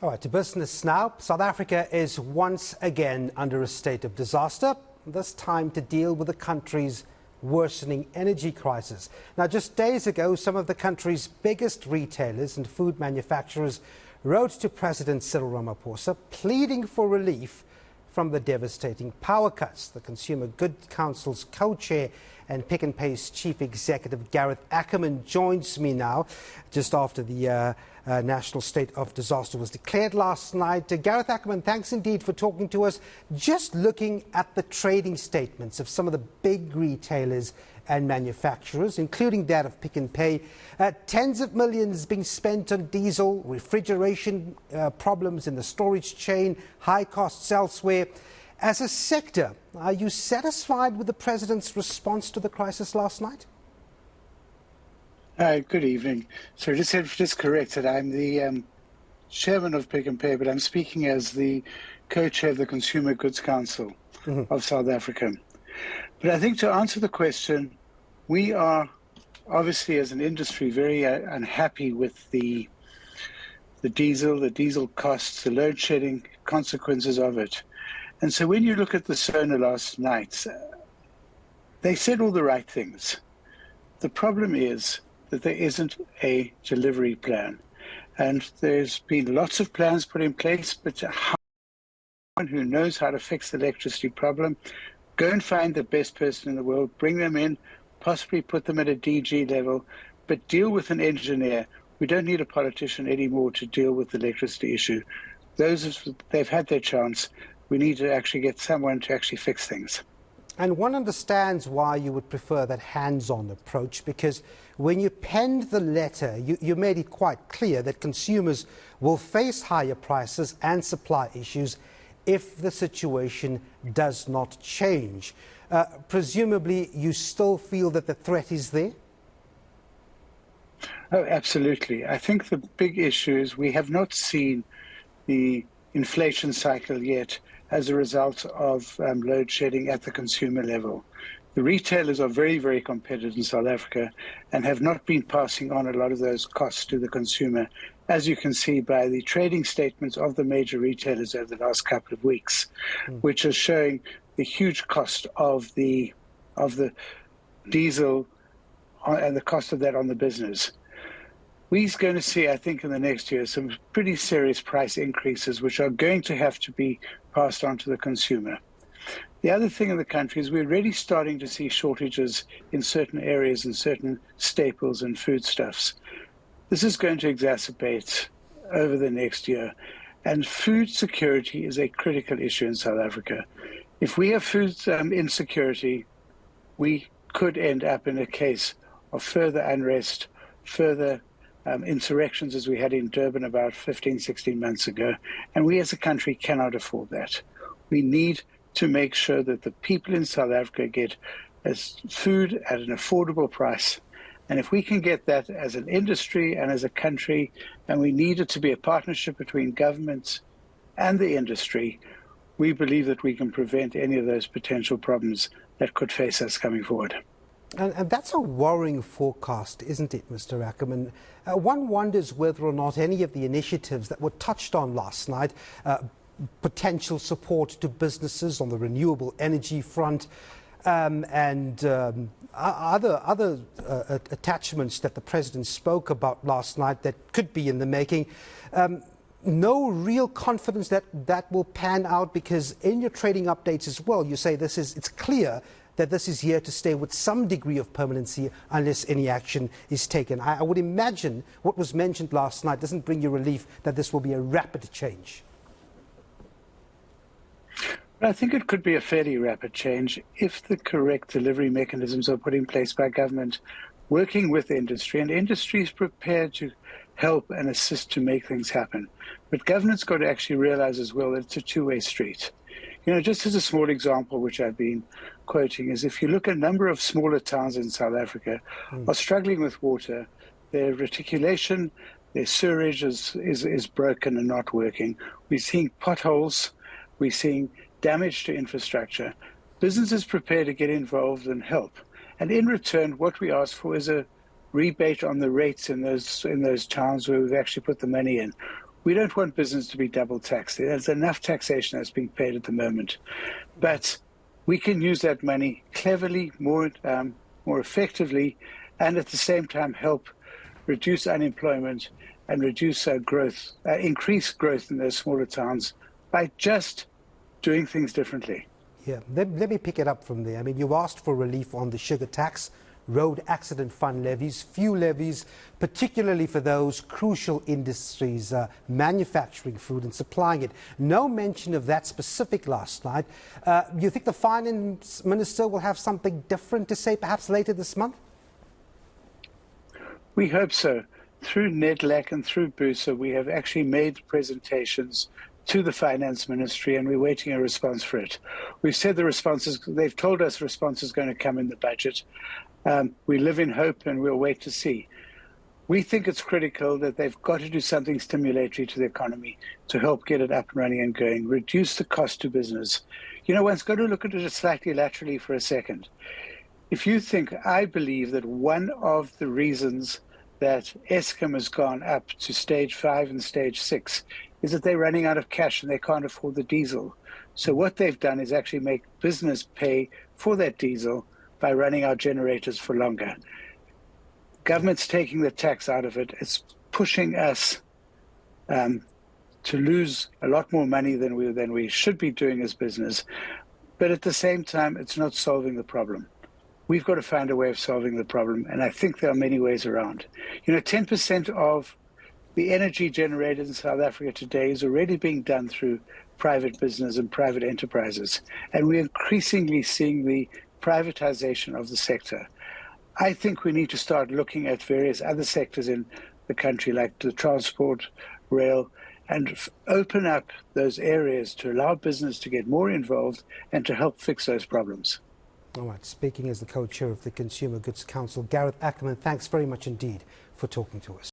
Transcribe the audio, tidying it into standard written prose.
All right, to business now. South Africa is once again under a state of disaster, this time to deal with the country's worsening energy crisis. Now, just days ago, some of the country's biggest retailers and food manufacturers wrote to President Cyril Ramaphosa pleading for relief from the devastating power cuts. The Consumer Goods Council's co-chair and Pick n Pay's chief executive, Gareth Ackerman, joins me now just after the national state of disaster was declared last night. Gareth Ackerman, thanks indeed for talking to us. Just looking at the trading statements of some of the big retailers and manufacturers, including that of Pick n Pay, tens of millions being spent on diesel, refrigeration problems in the storage chain, high costs elsewhere. As a sector, are you satisfied with the President's response to the crisis last night? Good evening. So just corrected, I'm the chairman of Pick n Pay, but I'm speaking as the co-chair of the Consumer Goods Council of South Africa. But I think to answer the question, we are obviously as an industry very unhappy with the diesel costs, the load shedding consequences of it. And so when you look at the SONA last night, they said all the right things. The problem is that there isn't a delivery plan. And there's been lots of plans put in place, but someone who knows how to fix the electricity problem, go and find the best person in the world, bring them in, possibly put them at a DG level, but deal with an engineer. We don't need a politician anymore to deal with the electricity issue. They've had their chance. We need to actually get someone to actually fix things. And one understands why you would prefer that hands-on approach, because when you penned the letter, you made it quite clear that consumers will face higher prices and supply issues if the situation does not change. Presumably, you still feel that the threat is there? Oh, absolutely. I think the big issue is we have not seen the inflation cycle yet as a result of load shedding at the consumer level. The retailers are very, very competitive in South Africa and have not been passing on a lot of those costs to the consumer, as you can see by the trading statements of the major retailers over the last couple of weeks, which are showing the huge cost of the diesel and the cost of that on the business. We're going to see, I think, in the next year, some pretty serious price increases, which are going to have to be passed on to the consumer. The other thing in the country is we're already starting to see shortages in certain areas and certain staples and foodstuffs. This is going to exacerbate over the next year. And food security is a critical issue in South Africa. If we have food insecurity, we could end up in a case of further unrest, further insurrections as we had in Durban about 15, 16 months ago. And we as a country cannot afford that. We need to make sure that the people in South Africa get food at an affordable price. And if we can get that as an industry and as a country, and we need it to be a partnership between governments and the industry, we believe that we can prevent any of those potential problems that could face us coming forward. And that's a worrying forecast, isn't it, Mr. Ackerman? One wonders whether or not any of the initiatives that were touched on last night, potential support to businesses on the renewable energy front, and other attachments that the President spoke about last night that could be in the making, no real confidence that that will pan out, because in your trading updates as well, you say it's clear that this is here to stay with some degree of permanency unless any action is taken. I would imagine what was mentioned last night doesn't bring you relief that this will be a rapid change. I think it could be a fairly rapid change if the correct delivery mechanisms are put in place by government, working with industry, and industry is prepared to help and assist to make things happen. But government's got to actually realize as well that it's a two-way street. You know, just as a small example, which I've been quoting, is if you look at a number of smaller towns in South Africa are struggling with water, their reticulation, their sewerage is broken and not working. We're seeing potholes, we're seeing damage to infrastructure. Businesses prepare to get involved and help. And in return, what we ask for is a rebate on the rates in those towns where we've actually put the money in. We don't want business to be double taxed. There's enough taxation that's being paid at the moment. But we can use that money cleverly, more effectively, and at the same time help reduce unemployment and reduce growth, increase growth in those smaller towns by just doing things differently. Yeah, let me pick it up from there. I mean, you've asked for relief on the sugar tax, road accident fund levies, fuel levies, particularly for those crucial industries, manufacturing food and supplying it. No mention of that specific last night. You think the finance minister will have something different to say perhaps later this month? We hope so. Through NEDLAC and through BUSA, we have actually made presentations to the finance ministry, and we're waiting a response for it. We've said they've told us the response is going to come in the budget. We live in hope, and we'll wait to see. We think it's critical that they've got to do something stimulatory to the economy to help get it up and running and going, reduce the cost to business. You know, one's got to look at it slightly laterally for a second. If you think, I believe that one of the reasons that Eskom has gone up to stage 5 and stage 6 is that they're running out of cash and they can't afford the diesel. So what they've done is actually make business pay for that diesel by running our generators for longer. Government's taking the tax out of it. It's pushing us to lose a lot more money than we should be doing as business. But at the same time, it's not solving the problem. We've got to find a way of solving the problem, and I think there are many ways around. You know, 10% of the energy generated in South Africa today is already being done through private business and private enterprises, and we're increasingly seeing the privatization of the sector. I think we need to start looking at various other sectors in the country, like the transport, rail, and open up those areas to allow business to get more involved and to help fix those problems. All right, speaking as the co-chair of the Consumer Goods Council, Gareth Ackerman, thanks very much indeed for talking to us.